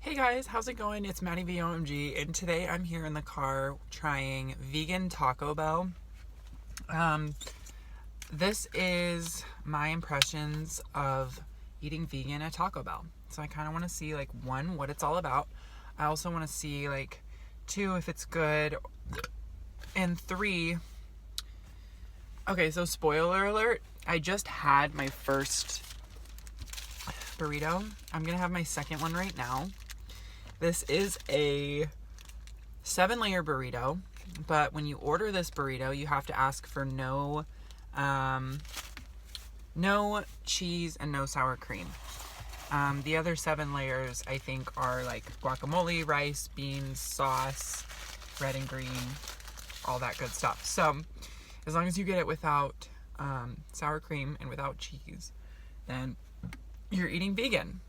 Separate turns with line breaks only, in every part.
Hey guys, how's it going? It's Maddie VOMG, and today I'm here in the car trying vegan Taco Bell. Um, this is my impressions of eating vegan at Taco Bell. So I kind of want to see, like, one, what it's all about. I also want to see, like, two, if it's good, and three, okay, so spoiler alert, I just had my first burrito. I'm gonna have my second one right now. This is a 7-layer burrito, but when you order this burrito, you have to ask for no cheese and no sour cream. The other 7 layers, I think, are like guacamole, rice, beans, sauce, red and green, all that good stuff. So as long as you get it without sour cream and without cheese, then you're eating vegan.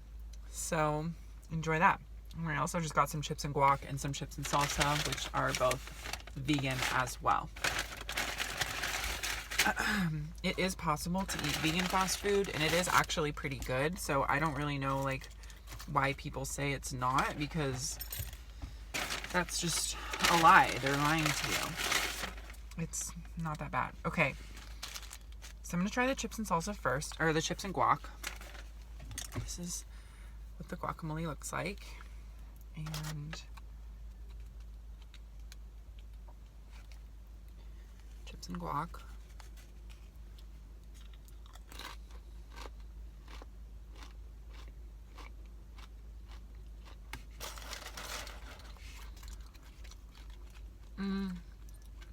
So enjoy that. I also just got some chips and guac and some chips and salsa, which are both vegan as well. It is possible to eat vegan fast food, and it is actually pretty good. So I don't really know, like, why people say it's not, because that's just a lie. They're lying to you. It's not that bad. Okay, so I'm gonna try the chips and salsa first, or the chips and guac. This is what the guacamole looks like. And chips and guac.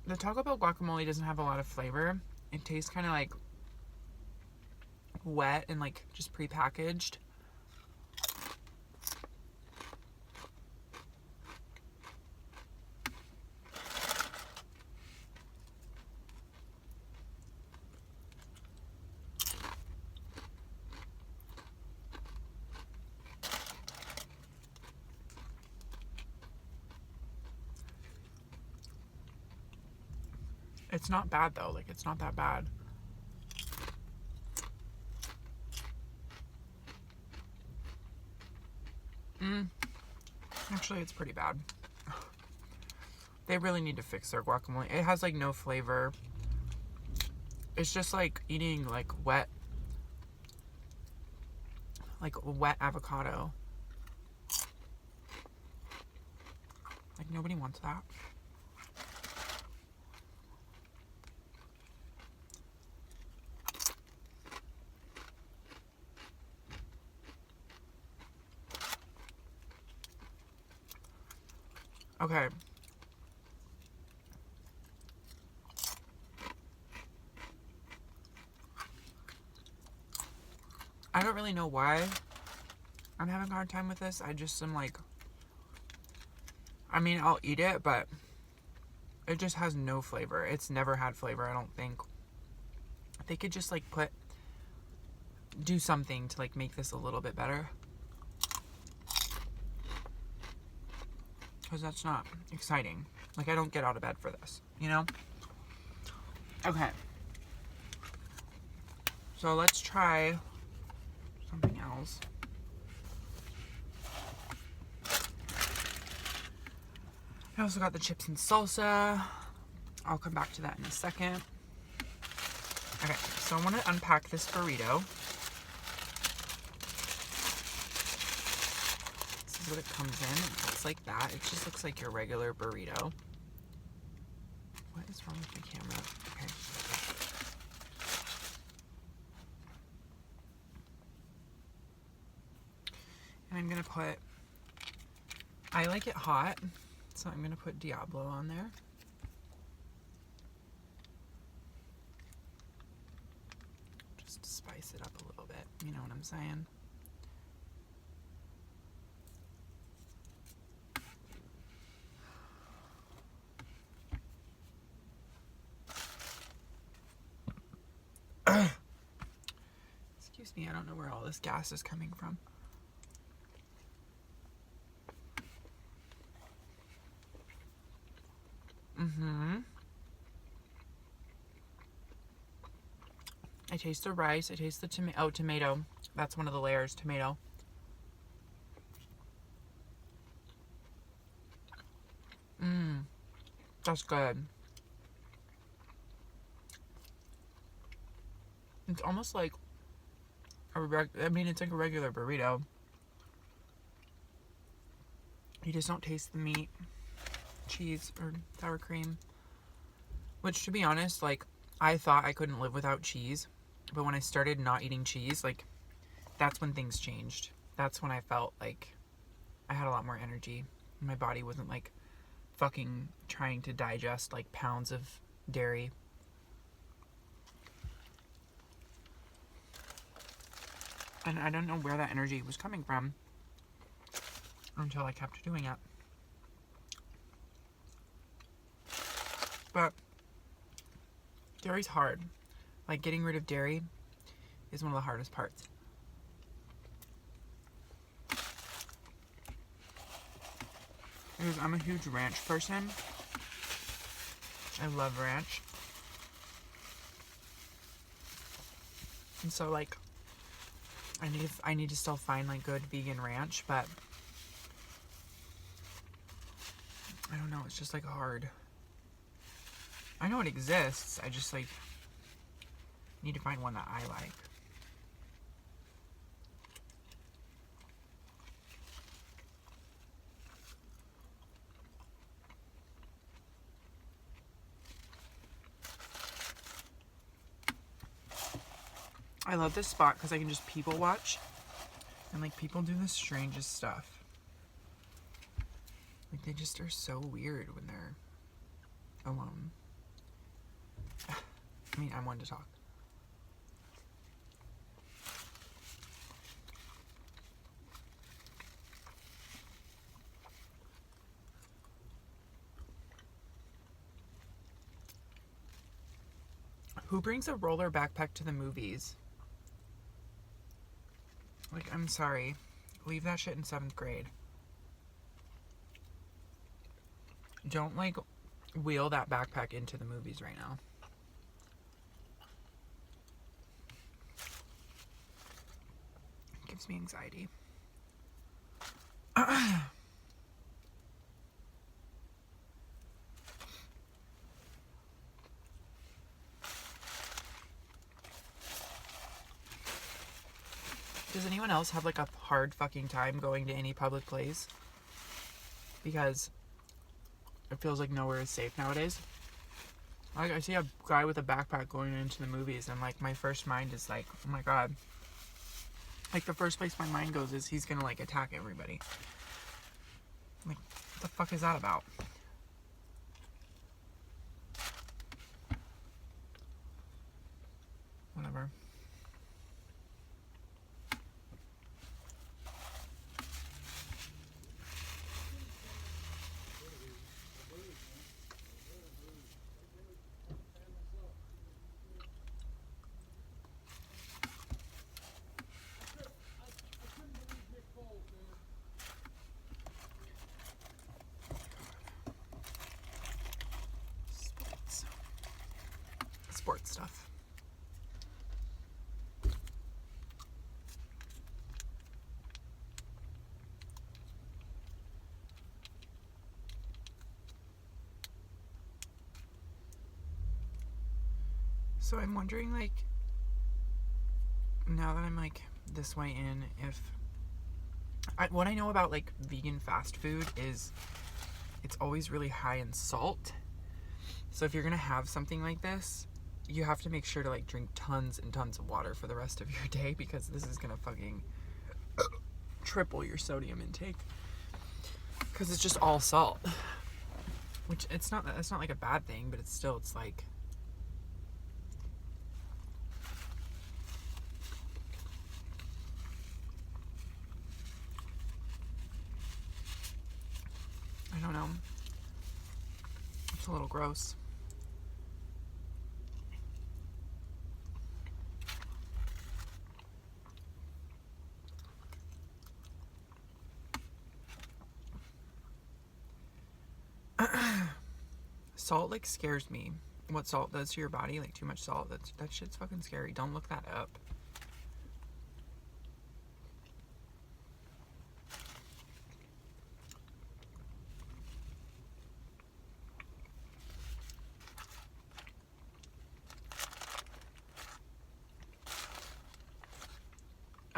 The Taco Bell guacamole doesn't have a lot of flavor. It tastes kind of like wet and like just prepackaged. It's not bad though, like, it's not that bad. Actually, it's pretty bad. They really need to fix their guacamole. It has like no flavor. It's just like eating like wet avocado. Like, nobody wants that. Okay. I don't really know why I'm having a hard time with this. I just am like, I mean, I'll eat it, but it just has no flavor. It's never had flavor, I don't think. They could just like do something to like make this a little bit better. Because that's not exciting. Like, I don't get out of bed for this, you know? Okay. So let's try something else. I also got the chips and salsa. I'll come back to that in a second. Okay, so I want to unpack this burrito. This is what it comes in. It looks like that. It just looks like your regular burrito. What is wrong with my camera? Okay. And I'm going to put, I like it hot, so I'm going to put Diablo on there. Just to spice it up a little bit. You know what I'm saying? Excuse me, I don't know where all this gas is coming from. I taste the rice. I taste the tomato. That's one of the layers, tomato. That's good. It's almost like I mean, it's like a regular burrito. You just don't taste the meat, cheese, or sour cream. Which, to be honest, like, I thought I couldn't live without cheese. But when I started not eating cheese, like, that's when things changed. That's when I felt like I had a lot more energy. My body wasn't, like, fucking trying to digest, like, pounds of dairy. And I don't know where that energy was coming from until I kept doing it. But dairy's hard. Like, getting rid of dairy is one of the hardest parts. Because I'm a huge ranch person. I love ranch. And so, like, I need to still find, like, good vegan ranch, but I don't know, it's just, like, hard. I know it exists, I just, like, need to find one that I like. I love this spot because I can just people watch. And, like, people do the strangest stuff. Like, they just are so weird when they're alone. I mean, I'm one to talk. Who brings a roller backpack to the movies? Like, I'm sorry. Leave that shit in 7th grade. Don't, like, wheel that backpack into the movies right now. It gives me anxiety. Does anyone else have, like, a hard fucking time going to any public place? Because it feels like nowhere is safe nowadays. Like, I see a guy with a backpack going into the movies, and, like, my first mind is like, oh my god. Like, the first place my mind goes is he's gonna, like, attack everybody. Like, what the fuck is that about? Whatever. Sports stuff. So I'm wondering, like, now that I'm, like, this way in, if what I know about, like, vegan fast food is it's always really high in salt. So if you're gonna have something like this, you have to make sure to, like, drink tons and tons of water for the rest of your day, because this is gonna fucking triple your sodium intake, because it's just all salt. Which it's not like a bad thing, but it's like I don't know. It's a little gross. Salt, like, scares me. What salt does to your body, like, too much salt, that shit's fucking scary. Don't look that up.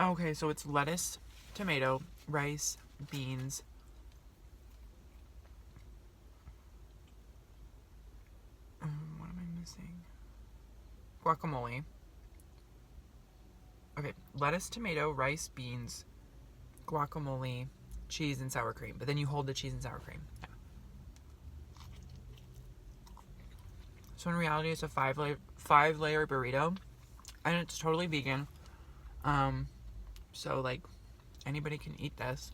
Okay, so it's lettuce, tomato, rice, beans. What am I missing? Guacamole. Okay, lettuce, tomato, rice, beans, guacamole, cheese, and sour cream. But then you hold the cheese and sour cream. Yeah. So in reality, it's a five layer burrito, and it's totally vegan. So like anybody can eat this,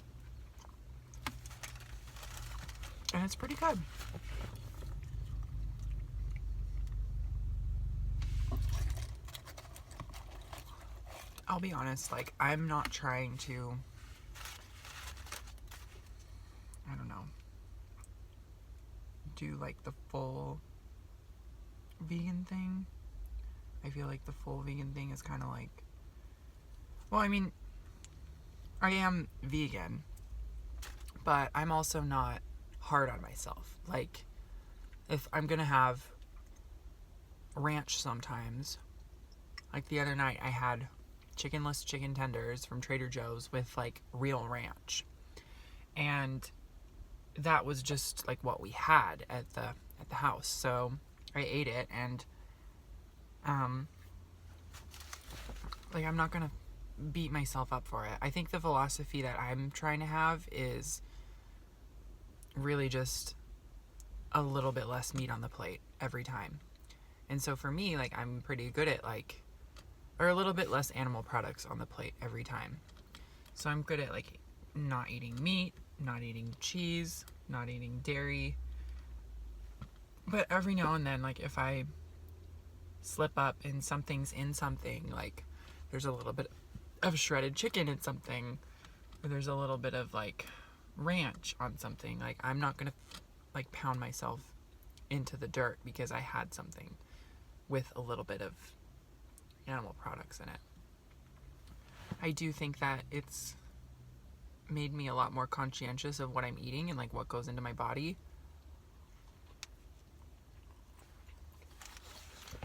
and it's pretty good. I'll be honest, like I'm not trying to, I don't know, do like the full vegan thing. I feel like the full vegan thing is kind of like, well, I mean, I am vegan, but I'm also not hard on myself. Like, if I'm gonna have ranch sometimes, like the other night I had chickenless chicken tenders from Trader Joe's with like real ranch, and that was just like what we had at the house. So I ate it, and like I'm not gonna beat myself up for it. I think the philosophy that I'm trying to have is really just a little bit less meat on the plate every time. And so for me, like I'm pretty good at like, or a little bit less animal products on the plate every time. So I'm good at like not eating meat, not eating cheese, not eating dairy. But every now and then, like if I slip up and something's in something, like there's a little bit of shredded chicken in something, or there's a little bit of like ranch on something, like I'm not gonna like pound myself into the dirt because I had something with a little bit of animal products in it. I do think that it's made me a lot more conscientious of what I'm eating and like what goes into my body.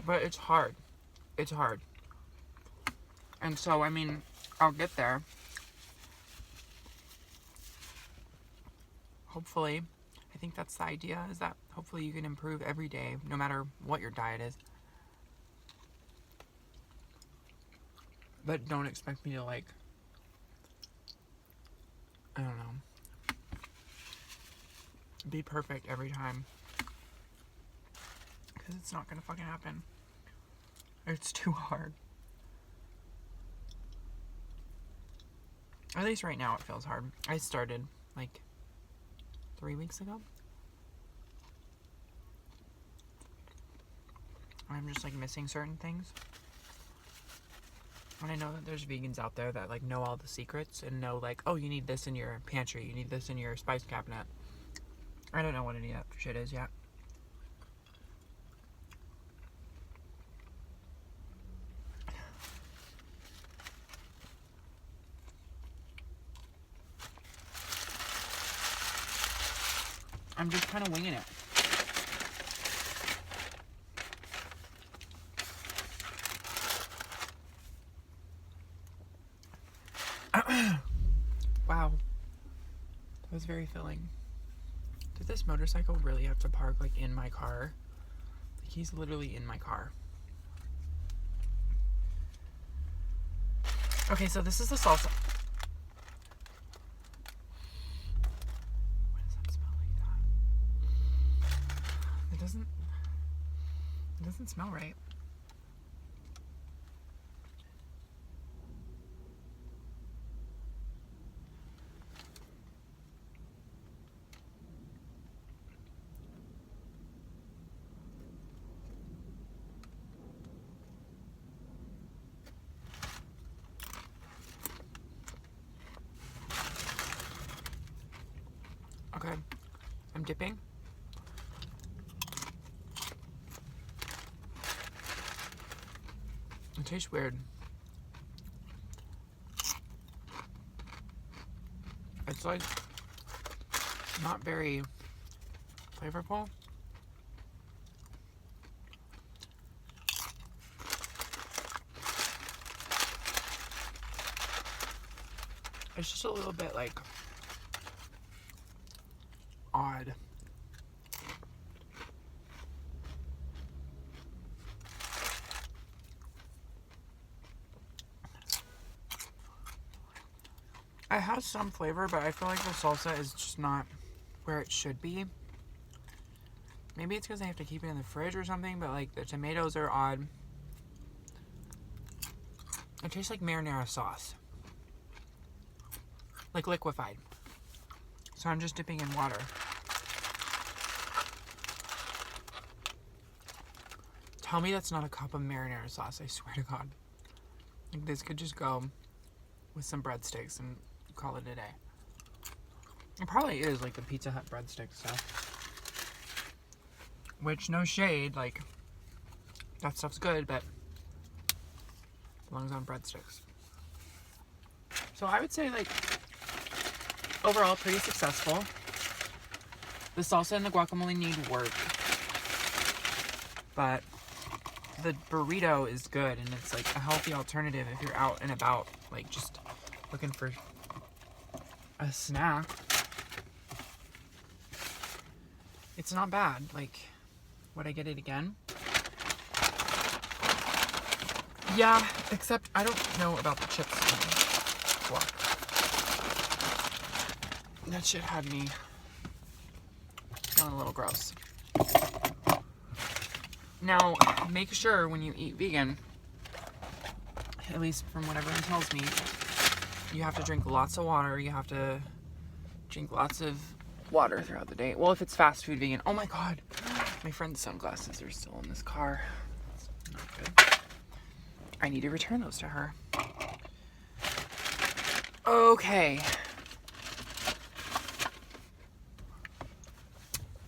But it's hard. It's hard. And so, I mean, I'll get there. Hopefully. I think that's the idea, is that hopefully you can improve every day, no matter what your diet is. But don't expect me to like, I don't know, be perfect every time. Because it's not gonna fucking happen. It's too hard. At least right now it feels hard. I started like 3 weeks ago. I'm just like missing certain things. And I know that there's vegans out there that like know all the secrets and know like, oh, you need this in your pantry, you need this in your spice cabinet. I don't know what any of that shit is yet. I'm just kind of winging it. Wow. That was very filling. Did this motorcycle really have to park like in my car? Like he's literally in my car. Okay, so this is the salsa. Why does that smell like that? It doesn't smell right. Okay, I'm dipping. It tastes weird. It's like not very flavorful. It's just a little bit like odd. It has some flavor, but I feel like the salsa is just not where it should be. Maybe it's because I have to keep it in the fridge or something, but like the tomatoes are odd. It tastes like marinara sauce. Like liquefied. So I'm just dipping in water. Tell me that's not a cup of marinara sauce, I swear to God. Like this could just go with some breadsticks and call it a day. It probably is like the Pizza Hut breadstick stuff. Which, no shade, like, that stuff's good, but belongs on breadsticks. So I would say, like, overall, pretty successful. The salsa and the guacamole need work. But the burrito is good, and it's, like, a healthy alternative if you're out and about, like, just looking for a snack. It's not bad. Like, would I get it again? Yeah, except I don't know about the chips guac. That shit had me feeling a little gross. Now, make sure when you eat vegan, at least from what everyone tells me, you have to drink lots of water. You have to drink lots of water throughout the day. Well, if it's fast food vegan. Oh my God. My friend's sunglasses are still in this car. That's not good. I need to return those to her. Okay.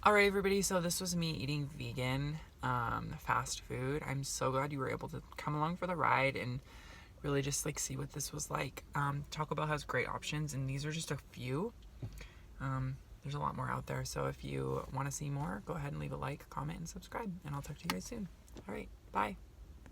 Alright, everybody. So this was me eating vegan fast food. I'm so glad you were able to come along for the ride and really just like see what this was like. Taco Bell has great options, and these are just a few. There's a lot more out there, so if you want to see more, go ahead and leave a like, comment, and subscribe, and I'll talk to you guys soon. All right, bye.